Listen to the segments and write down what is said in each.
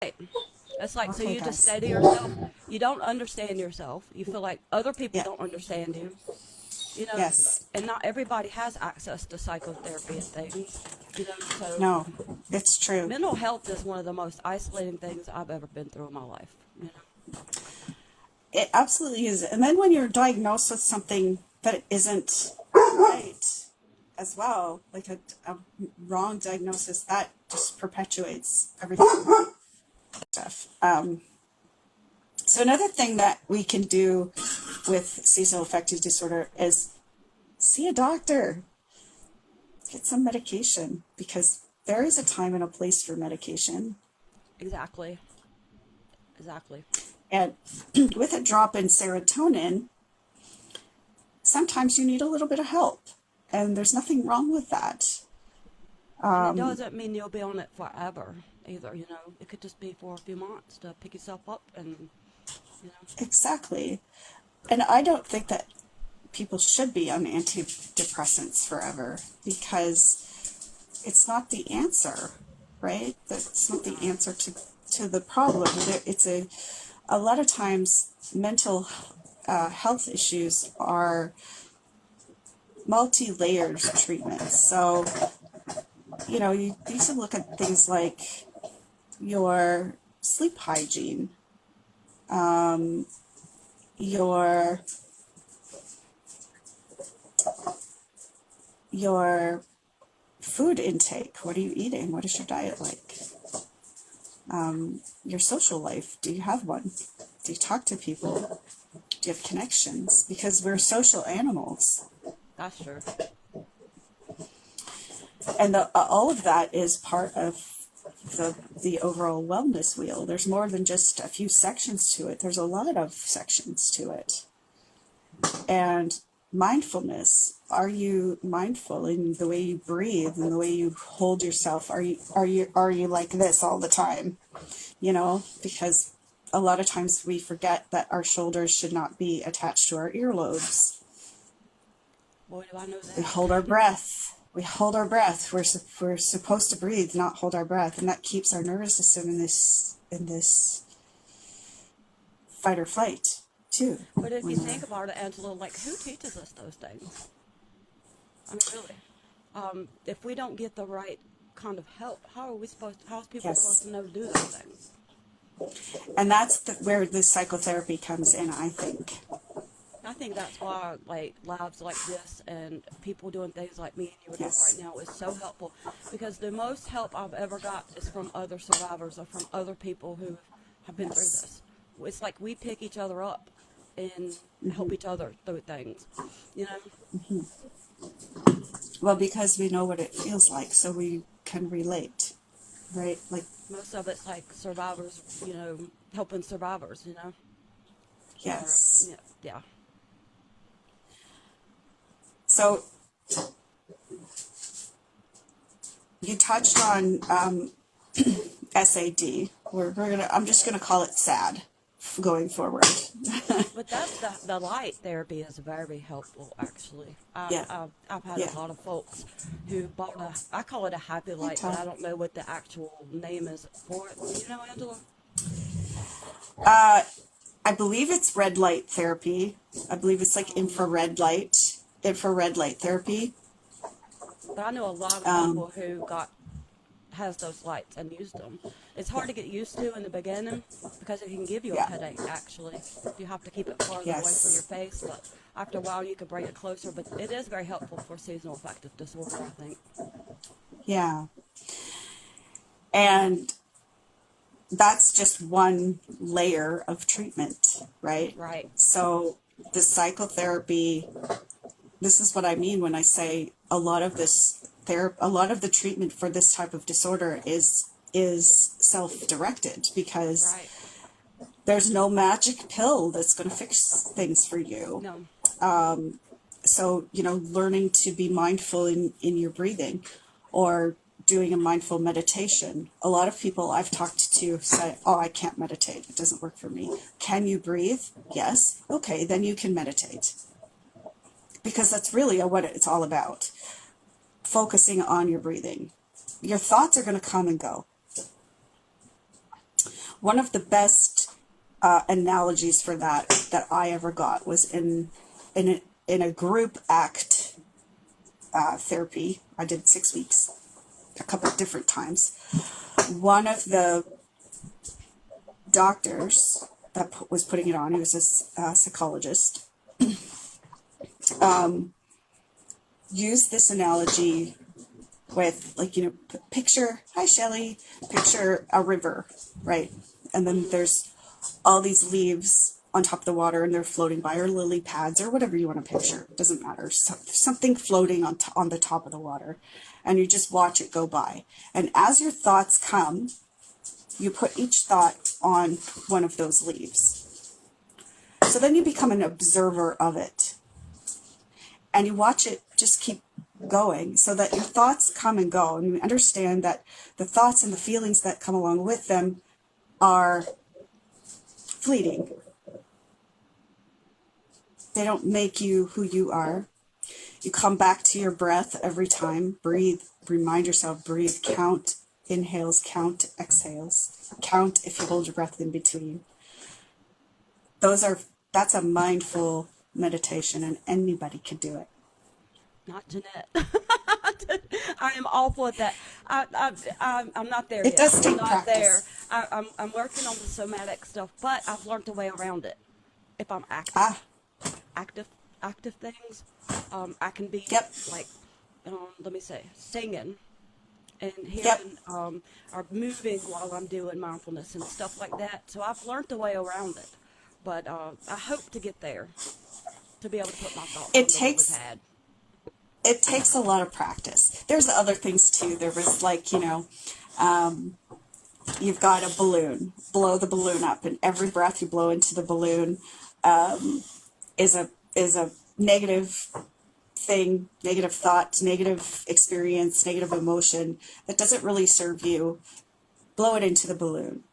Right. It's like, so Okay, you just guys. say to yourself, you don't understand yourself. You feel like other people Yeah. don't understand you, you know, Yes. and not everybody has access to psychotherapy and things, so No, it's true. mental health is one of the most isolating things I've ever been through in my life. It absolutely is. And then when you're diagnosed with something that isn't right as well, like a wrong diagnosis, that just perpetuates everything stuff. So another thing that we can do with seasonal affective disorder is see a doctor, get some medication, because there is a time and a place for medication. Exactly. Exactly. And with a drop in serotonin, sometimes you need a little bit of help, and there's nothing wrong with that. And it doesn't mean you'll be on it forever either. It could just be for a few months to pick yourself up and. Exactly. And I don't think that people should be on antidepressants forever, because it's not the answer, right? That's not the answer to the problem. It's a lot of times mental health issues are multi-layered treatments. So, you need to look at things like your sleep hygiene, your food intake. What are you eating? What is your diet like? Your social life. Do you have one? Do you talk to people? Do you have connections? Because we're social animals. That's true. And all of that is part of the overall wellness wheel. There's more than just a few sections to it. There's a lot of sections to it. And mindfulness. Are you mindful in the way you breathe and the way you hold yourself? Are you like this all the time? Because a lot of times we forget that our shoulders should not be attached to our earlobes. Boy, do I know that. We hold our breath. We're supposed to breathe, not hold our breath, and that keeps our nervous system in this fight or flight too. But if you think about it, Angela, like, who teaches us those things? I mean, really. If we don't get the right kind of help, how is people supposed to know to do those things? And that's where the psychotherapy comes in, I think. I think that's why, like, labs like this and people doing things like me and you are doing right now is so helpful. Because the most help I've ever got is from other survivors or from other people who have been through this. It's like we pick each other up and help each other through things, Well, because we know what it feels like, so we can relate, right? Like, most of it's like survivors, helping survivors, yes. Or, yeah. So you touched on S.A.D. I'm just gonna call it S.A.D. going forward. But that's the light therapy is very helpful, actually. Yeah. I've had a lot of folks who bought I call it a happy light, but I don't know what the actual name is for it. Do you know, Angela? I believe it's red light therapy. I believe it's like infrared light therapy. But I know a lot of people who has those lights and used them. It's hard to get used to in the beginning because it can give you a headache, actually. You have to keep it farther away from your face, but after a while you can bring it closer. But it is very helpful for seasonal affective disorder, I think. Yeah. And that's just one layer of treatment, right? Right. So the psychotherapy, this is what I mean when I say a lot of the treatment for this type of disorder is self-directed, because there's no magic pill that's going to fix things for you. No. So, learning to be mindful in your breathing, or doing a mindful meditation. A lot of people I've talked to say, oh, I can't meditate. It doesn't work for me. Can you breathe? Yes. Okay, then you can meditate. Because that's really what it's all about. Focusing on your breathing. Your thoughts are going to come and go. one of the best analogies for that I ever got was in a group act therapy. I did 6 weeks, a couple of different times. One of the doctors that was putting it on, he was a psychologist, used this analogy with, like, picture, hi Shelley, picture a river, right? And then there's all these leaves on top of the water and they're floating by, or lily pads, or whatever you want to picture. It doesn't matter. Something floating on the top of the water. And you just watch it go by. And as your thoughts come, you put each thought on one of those leaves. So then you become an observer of it. And you watch it just keep going, so that your thoughts come and go. And you understand that the thoughts and the feelings that come along with them are fleeting. They don't make you who you are. You come back to your breath every time. Breathe. Remind yourself, breathe. Count inhales, count exhales. Count if you hold your breath in between. That's a mindful meditation, and anybody can do it. Not Jeanette. I am awful at that. I'm not there It yet. does take I'm not practice. there. I'm working on the somatic stuff, but I've learned a way around it. If I'm active things, I can be like, let me say, singing and hearing, or moving while I'm doing mindfulness and stuff like that. So I've learned a way around it, but I hope to get there, to be able to put my thoughts on the lily pad. It takes a lot of practice. There's other things too. There was, like, you've got a balloon. Blow the balloon up, and every breath you blow into the balloon is a negative thing, negative thought, negative experience, negative emotion that doesn't really serve you. Blow it into the balloon.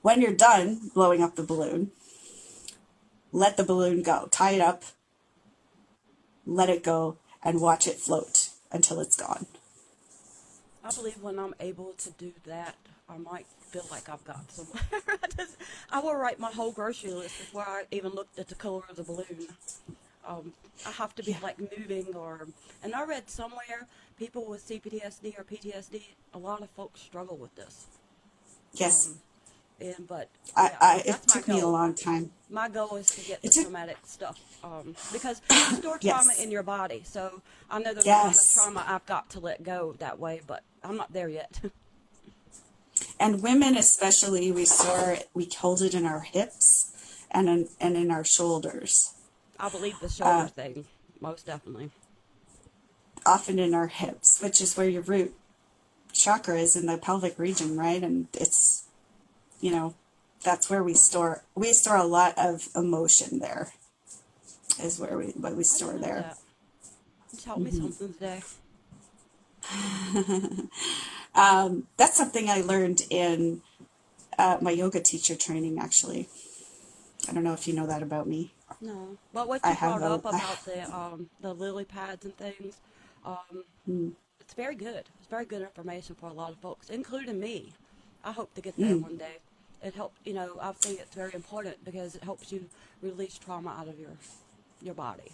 When you're done blowing up the balloon, let the balloon go. Tie it up, let it go, and watch it float until it's gone. I believe when I'm able to do that, I might feel like I've got somewhere. I will write my whole grocery list before I even looked at the color of the balloon. I have to be like moving, and I read somewhere people with C-Ptsd or PTSD, a lot of folks struggle with this. Yes. But it took me a long time. My goal is to get the somatic stuff, because you store trauma in your body. So I know there's a lot of trauma I've got to let go that way, but I'm not there yet. And women especially, we hold it in our hips and in our shoulders. I believe the shoulder thing, most definitely. Often in our hips, which is where your root chakra is, in the pelvic region, right? And it's, that's where we store a lot of emotion there, is where we store there. You taught me something today. That's something I learned in my yoga teacher training, actually. I don't know if you know that about me. No. But what you brought up about the lily pads and things, it's very good. It's very good information for a lot of folks, including me. I hope to get there one day. It helps, I think it's very important because it helps you release trauma out of your body.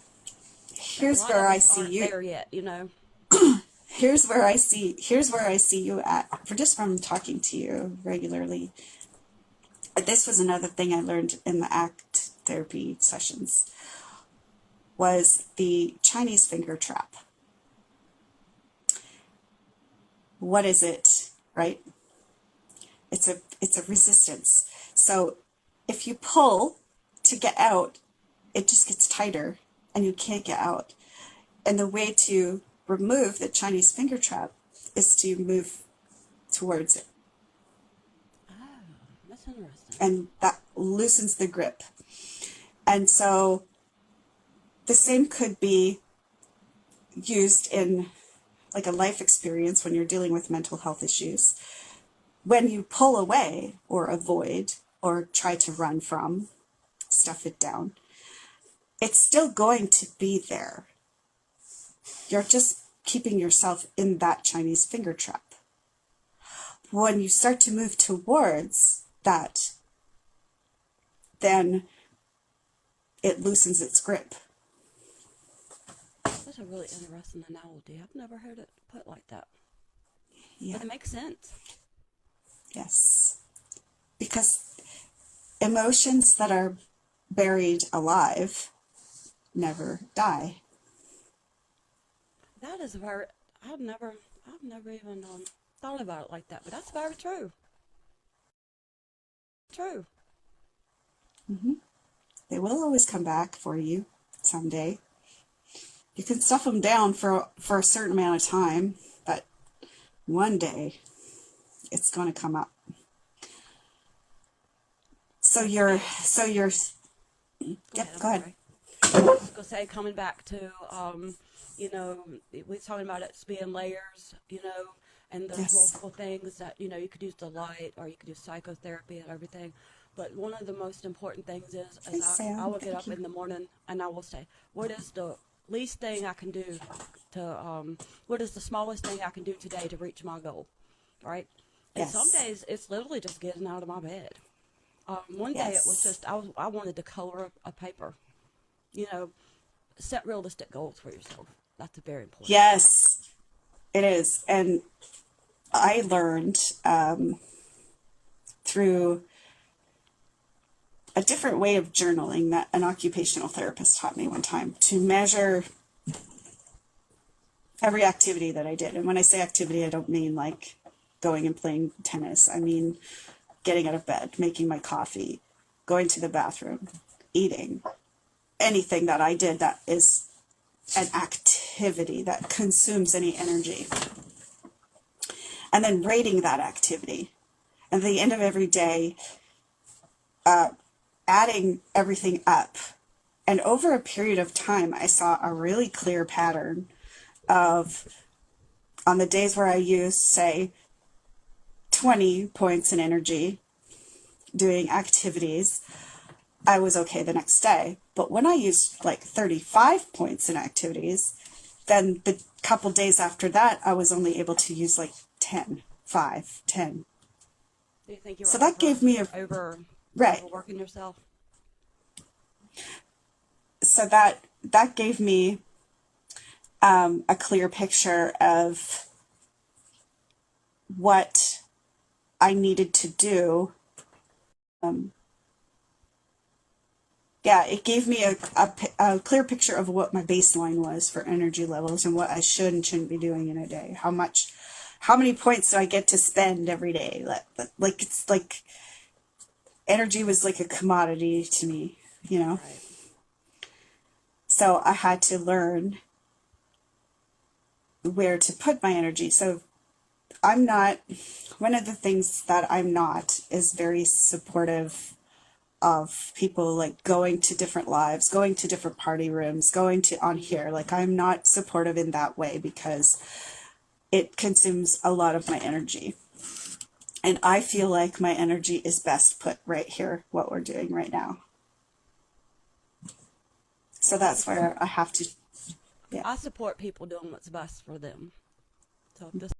Here's where I see you. There yet, Here's where I see you at, from talking to you regularly. This was another thing I learned in the ACT therapy sessions, was the Chinese finger trap. What is it, right? It's a resistance. So if you pull to get out, it just gets tighter and you can't get out. And the way to remove the Chinese finger trap is to move towards it. Oh, that's interesting. And that loosens the grip. And so the same could be used in like a life experience when you're dealing with mental health issues. When you pull away or avoid or try to run from, stuff it down, it's still going to be there. You're just keeping yourself in that Chinese finger trap. When you start to move towards that then it loosens its grip. That's a really interesting analogy. I've never heard it put like that. Yeah. But it makes sense. Yes. Because emotions that are buried alive never die. That is very. I've never even thought about it like that. But that's very true. True. Mm-hmm. They will always come back for you someday. You can stuff them down for a certain amount of time, but one day it's going to come up. So you're. Yep. Go ahead. I was gonna say, coming back to you know, we're talking about it being layers, you know, and there's Yes. multiple things that, you know, you could use the light or you could use psychotherapy and everything. But one of the most important things is Hey, Sam, I will get thank up you. in the morning and I will say, what is the least thing I can do what is the smallest thing I can do today to reach my goal, right? And Yes. some days it's literally just getting out of my bed. One day it was Yes. just I wanted to color a paper. You know, set realistic goals for yourself. That's very important. Yes, it is. And I learned through a different way of journaling that an occupational therapist taught me one time to measure every activity that I did. And when I say activity, I don't mean like going and playing tennis. I mean getting out of bed, making my coffee, going to the bathroom, eating. Anything that I did that is an activity that consumes any energy. And then rating that activity. And at the end of every day, adding everything up. And over a period of time, I saw a really clear pattern of, on the days where I used, say, 20 points in energy doing activities, I was okay the next day. But when I used like 35 points in activities, then the couple days after that, I was only able to use like 10, 5, 10. Do you think you So that gave me a right. overworking yourself? So that gave me a clear picture of what I needed to do. It gave me a clear picture of what my baseline was for energy levels and what I should and shouldn't be doing in a day. How many points do I get to spend every day? Like it's like energy was like a commodity to me, you know? Right. So I had to learn where to put my energy. So one of the things that I'm not is very supportive of people like going to different lives, going to different party rooms, going to on here. Like I'm not supportive in that way because it consumes a lot of my energy. And I feel like my energy is best put right here, what we're doing right now. So that's where I have to, I support people doing what's best for them. So if this